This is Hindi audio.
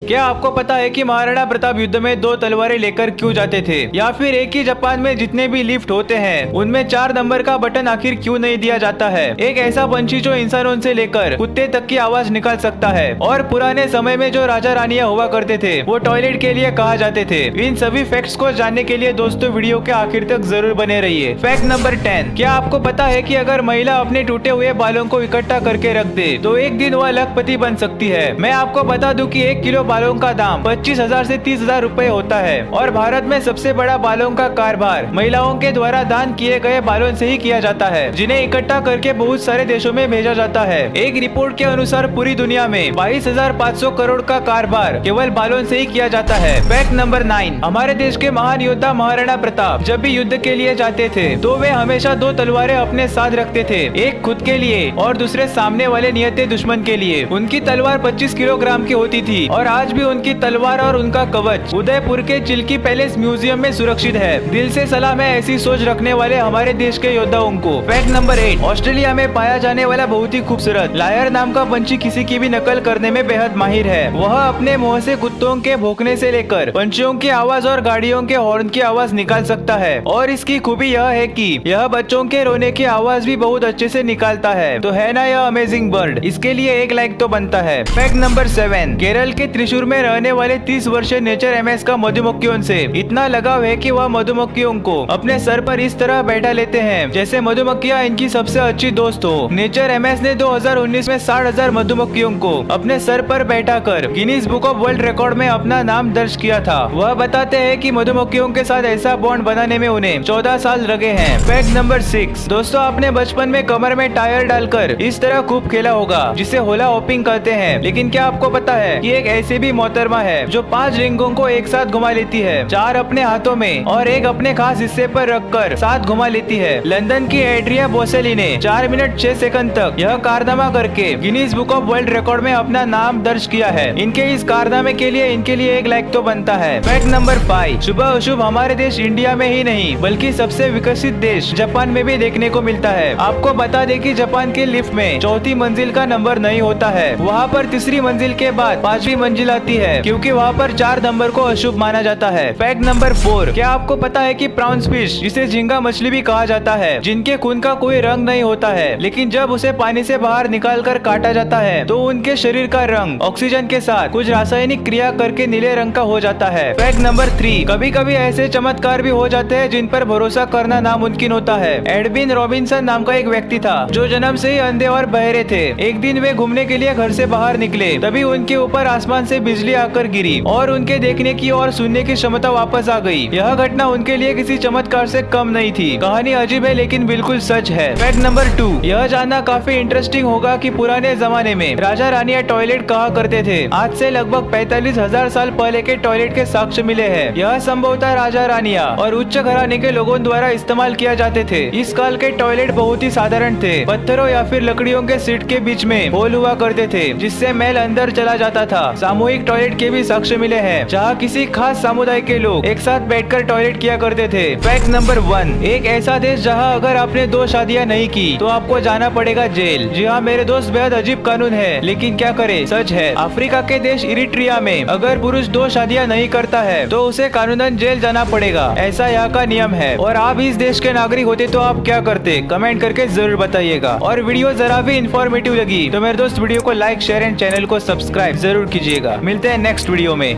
क्या आपको पता है कि महाराणा प्रताप युद्ध में 2 तलवारें लेकर क्यों जाते थे? या फिर एक ही जापान में जितने भी लिफ्ट होते हैं उनमें 4 नंबर का बटन आखिर क्यों नहीं दिया जाता है? एक ऐसा पंछी जो इंसानों से लेकर कुत्ते तक की आवाज निकाल सकता है। और पुराने समय में जो राजा रानियां हुआ करते थे वो टॉयलेट के लिए कहा जाते थे। इन सभी फैक्ट्स को जानने के लिए दोस्तों वीडियो के आखिर तक जरूर बने रहिए। फैक्ट नंबर 10, क्या आपको पता है कि अगर महिला अपने टूटे हुए बालों को इकट्ठा करके रख दे तो एक दिन वह लखपति बन सकती है। मैं आपको बता दूं कि 1 किलो बालों का दाम 25,000 से 30,000 रुपए होता है। और भारत में सबसे बड़ा बालों का कारोबार महिलाओं के द्वारा दान किए गए बालों से ही किया जाता है, जिन्हें इकट्ठा करके बहुत सारे देशों में भेजा जाता है। एक रिपोर्ट के अनुसार पूरी दुनिया में 22,500 करोड़ का कारोबार केवल बालों से ही किया जाता है। फैक्ट नंबर 9, हमारे देश के महान योद्धा महाराणा प्रताप जब भी युद्ध के लिए जाते थे तो वे हमेशा 2 तलवारें अपने साथ रखते थे, एक खुद के लिए और दूसरे सामने वाले नियते दुश्मन के लिए। उनकी तलवार 25 किलोग्राम की होती थी और आज भी उनकी तलवार और उनका कवच उदयपुर के चिल्की पैलेस म्यूजियम में सुरक्षित है। दिल से सलाम है ऐसी सोच रखने वाले हमारे देश के योद्धाओं को। फैक्ट नंबर 8, ऑस्ट्रेलिया में पाया जाने वाला बहुत ही खूबसूरत लायर नाम का पंछी किसी की भी नकल करने में बेहद माहिर है। वह अपने मुंह से कुत्तों के भौंकने से लेकर पंछियों की आवाज और गाड़ियों के हॉर्न की आवाज निकाल सकता है। और इसकी खूबी यह है कि यह बच्चों के रोने की आवाज भी बहुत अच्छे से निकालता है। तो है ना यह अमेजिंग बर्ड, इसके लिए 1 लाइक तो बनता है। फैक्ट नंबर 7, केरल के त्रिशूर में रहने वाले 30 वर्षीय नेचर एमएस का मधुमक्खियों से इतना लगाव है कि वह मधुमक्खियों को अपने सर पर इस तरह बैठा लेते हैं जैसे मधुमक्खियां इनकी सबसे अच्छी दोस्त हो। नेचर एमएस ने 2019 में 60,000 मधुमक्खियों को अपने सर पर बैठाकर Guinness book of world record में अपना नाम दर्ज किया था। वह बताते हैं कि मधुमक्खियों के साथ ऐसा बॉन्ड बनाने में उन्हें 14 साल लगे हैं। फैक्ट नंबर 6, दोस्तों आपने बचपन में कमर में टायर डालकर इस तरह खूब खेला होगा जिसे होला हॉपिंग कहते हैं। लेकिन क्या आपको पता है कि एक ऐसी भी मोहतरमा है जो 5 रिंगों को एक साथ घुमा लेती है, 4 अपने हाथों में और एक अपने खास हिस्से पर रखकर 7 घुमा लेती है। लंदन की एड्रिया बोसेली ने 4 मिनट 6 सेकंड तक यह कारनामा करके Guinness book of world record में अपना नाम दर्ज किया है। इनके इस कारनामे के लिए इनके लिए 1 लाइक तो बनता है। फैक्ट नंबर 5, शुभ अशुभ हमारे देश इंडिया में ही नहीं बल्कि सबसे विकसित देश जापान में भी देखने को मिलता है। आपको बता दें कि जापान के लिफ्ट में 4थी मंजिल का नंबर नहीं होता है, वहाँ पर तीसरी मंजिल के बाद 5वीं मंजिल आती है क्योंकि वहाँ पर 4 नंबर को अशुभ माना जाता है। फैक्ट नंबर 4, क्या आपको पता है कि प्राउंस फिश जिसे झींगा मछली भी कहा जाता है, जिनके खून का कोई रंग नहीं होता है, लेकिन जब उसे पानी से बाहर निकाल कर काटा जाता है तो उनके शरीर का रंग ऑक्सीजन के साथ कुछ रासायनिक क्रिया करके नीले रंग का हो जाता है। फैक्ट नंबर 3, कभी कभी ऐसे चमत्कार भी हो जाते हैं जिन पर भरोसा करना नामुमकिन होता है। एडविन रॉबिन्सन नाम का एक व्यक्ति था जो जन्म से ही अंधे और बहरे थे। एक दिन वे घूमने के लिए घर से बाहर निकले, तभी उनके ऊपर आसमान से बिजली आकर गिरी और उनके देखने की और सुनने की क्षमता वापस आ गई। यह घटना उनके लिए किसी चमत्कार से कम नहीं थी। कहानी अजीब है लेकिन बिल्कुल सच है। फैक्ट नंबर 2, यह जानना काफी इंटरेस्टिंग होगा कि पुराने जमाने में राजा रानियां टॉयलेट कहा करते थे। आज से लगभग 45,000 साल पहले के टॉयलेट के साक्ष्य मिले हैं। यह संभवतः राजा रानियां और उच्च घराने के लोगों द्वारा इस्तेमाल किया जाते थे। इस काल के टॉयलेट बहुत ही साधारण थे, पत्थरों या फिर लकड़ियों के सीट के बीच में होल हुआ करते थे जिससे मैल अंदर चला जाता था। सामूहिक टॉयलेट के भी साक्ष्य मिले हैं जहाँ किसी खास समुदाय के लोग एक साथ बैठकर टॉयलेट किया करते थे। फैक्ट नंबर 1, एक ऐसा देश जहाँ अगर आपने 2 शादियाँ नहीं की तो आपको जाना पड़ेगा जेल। जी हाँ मेरे दोस्त, बेहद अजीब कानून है लेकिन क्या करे, सच है। अफ्रीका के देश इरिट्रिया में अगर पुरुष 2 शादियाँ नहीं करता है तो उसे कानूनन जेल जाना पड़ेगा, ऐसा यहाँ का नियम है। और आप इस देश के नागरिक होते तो आप क्या करते, कमेंट करके जरूर बताइएगा। और वीडियो जरा भी इंफॉर्मेटिव लगी तो मेरे दोस्त वीडियो को लाइक शेयर एंड चैनल को सब्सक्राइब जरूर कीजिएगा। मिलते हैं नेक्स्ट वीडियो में।